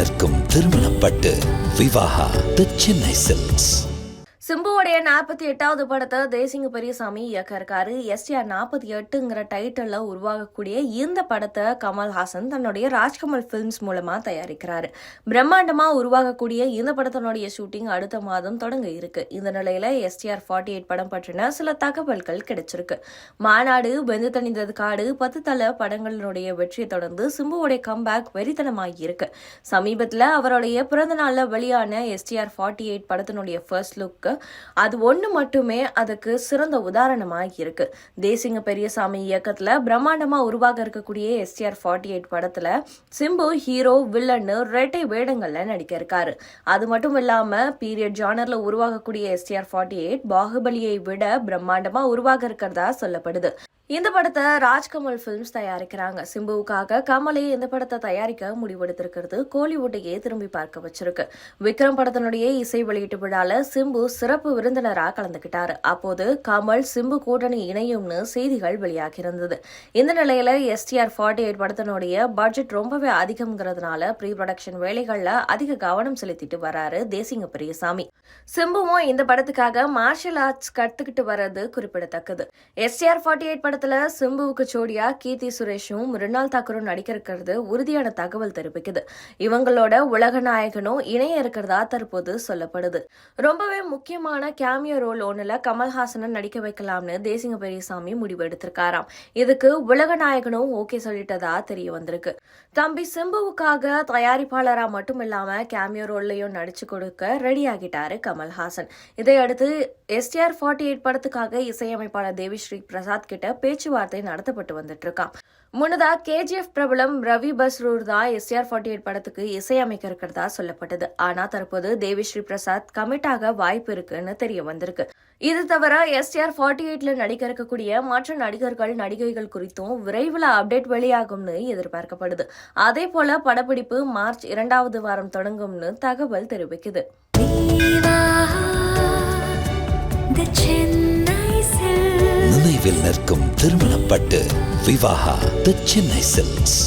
நிற்கும் திருமணப்பட்டு விவாகா தி சென்னை சில்க்ஸ். சிம்புவோடைய 48வது படத்தை தேசிங்க பெரியசாமி இயக்க இருக்காரு. எஸ்டிஆர் 48ங்கிற டைட்டில்ல உருவாகக்கூடிய இந்த படத்தை கமல்ஹாசன் தன்னுடைய ராஜ்கமல் பிலிம்ஸ் மூலமா தயாரிக்கிறாரு. பிரம்மாண்டமா உருவாகக்கூடிய இந்த படத்தினுடைய ஷூட்டிங் அடுத்த மாதம் தொடங்க இருக்கு. இந்த நிலையில எஸ்டிஆர் 48 படம் பற்றின சில தகவல்கள் கிடைச்சிருக்கு. மாநாடு, வெந்து தணிந்தது காடு, 10 தல படங்களினுடைய வெற்றியை தொடர்ந்து சிம்புவோடைய கம்பேக் வெறித்தனமாகி இருக்கு. சமீபத்துல அவருடைய பிறந்த நாள்ல வெளியான எஸ்டிஆர் 48 படத்தினுடைய ஃபர்ஸ்ட் லுக் அது ஒண்ணு மட்டுமே அதுக்கு சிறந்த உதாரணமாக இருக்கு. தேசிங்க பெரியசாமி இயக்கத்துல பிரம்மாண்டமா உருவாக இருக்கக்கூடிய எஸ்டிஆர் 48 படத்துல சிம்பு ஹீரோ, வில்லன்னு 2 வேடங்கள்ல நடிக்க இருக்காரு. அது மட்டும் இல்லாம பீரியட் ஜானர்ல உருவாகக்கூடிய எஸ்டிஆர் 48 பாகுபலியை விட பிரம்மாண்டமா உருவாக இருக்கிறதா சொல்லப்படுது. இந்த படத்தை ராஜ்கமல் பிலிம்ஸ் தயாரிக்கிறாங்க. சிம்புவுக்காக கமலே இந்த படத்தை தயாரிக்க முடிவெடுத்திருக்கிறது கோலிவுட்டையே திரும்பி பார்க்க வச்சிருக்கு. விக்ரம் படத்தினுடைய இசை வெளியீட்டு விழால சிம்பு சிறப்பு விருந்தினராக கலந்துகிட்டாரு. அப்போது கமல் சிம்பு கூட்டணி இணையும்னு செய்திகள் வெளியாகி இருந்தது. இந்த நிலையில எஸ்டிஆர் 48 படத்தினுடைய பட்ஜெட் ரொம்பவே அதிகம்ங்கிறதுனால ப்ரீ ப்ரொடக்ஷன் வேலைகள்ல அதிக கவனம் செலுத்திட்டு வராரு தேசிங்க பெரியசாமி. சிம்புவும் இந்த படத்துக்காக மார்ஷல் ஆர்ட்ஸ் கத்துக்கிட்டு வர்றது குறிப்பிடத்தக்கது. எஸ்டிஆர் 48 படத்துல சிம்புவுக்கு ஜோடியா கீர்த்தி சுரேஷும் மிருனால் தாக்கூரும் நடிக்க இருக்கிறது உறுதியான தகவல் தெரிவிக்குது. இவங்களோட உலக நாயகனும் இணைய இருக்கிறதா தற்போது சொல்லப்படுது. ரொம்பவே முக்கியமான கேமியோ ரோல் ஒண்ணுல கமல்ஹாசனை நடிக்க வைக்கலாம்னு தேசிங்க பெரியசாமி முடிவு எடுத்திருக்காராம். இதுக்கு உலக நாயகனும் ஓகே சொல்லிட்டதா தெரிய வந்திருக்கு. தம்பி சிம்புவுக்காக தயாரிப்பாளரா மட்டும் இல்லாம கேமியோ ரோல்லையும் நடிச்சு கொடுக்க ரெடி ஆகிட்டாரு கமல்ஹாசன். இதையடுத்து எஸ்டிஆர் 48 படத்துக்காக இசையமைப்பாளர் தேவிஸ்ரீ பிரசாத் கிட்ட பேச்சுவார்த்தை நடத்தப்பட்டு வந்துட்டு இருக்கான். முன்னதா கேஜிஎஃப் பிரபலம் ரவி பஸ்ரூர் தான் எஸ்டிஆர் 48 படத்துக்கு இசையமைக்க இருக்கிறதா சொல்லப்பட்டது. ஆனா தற்போது தேவிஸ்ரீ பிரசாத் கமிட்டாக வாய்ப்பு இருக்குன்னு தெரிய வந்திருக்கு. இது தவிர எஸ்டிஆர் 48ல நடிக்க இருக்கக்கூடிய மற்ற நடிகர்கள், நடிகைகள் குறித்தும் விரைவில் அப்டேட் வெளியாகும்னு எதிர்பார்க்கப்படுது. அதே போல படப்பிடிப்பு மார்ச் 2வது வாரம் தொடங்கும்னு தகவல் தெரிவிக்குது. நினைவில் நிற்கும் திருமணப்பட்டு விவாகா தி சென்னை சில்க்ஸ்.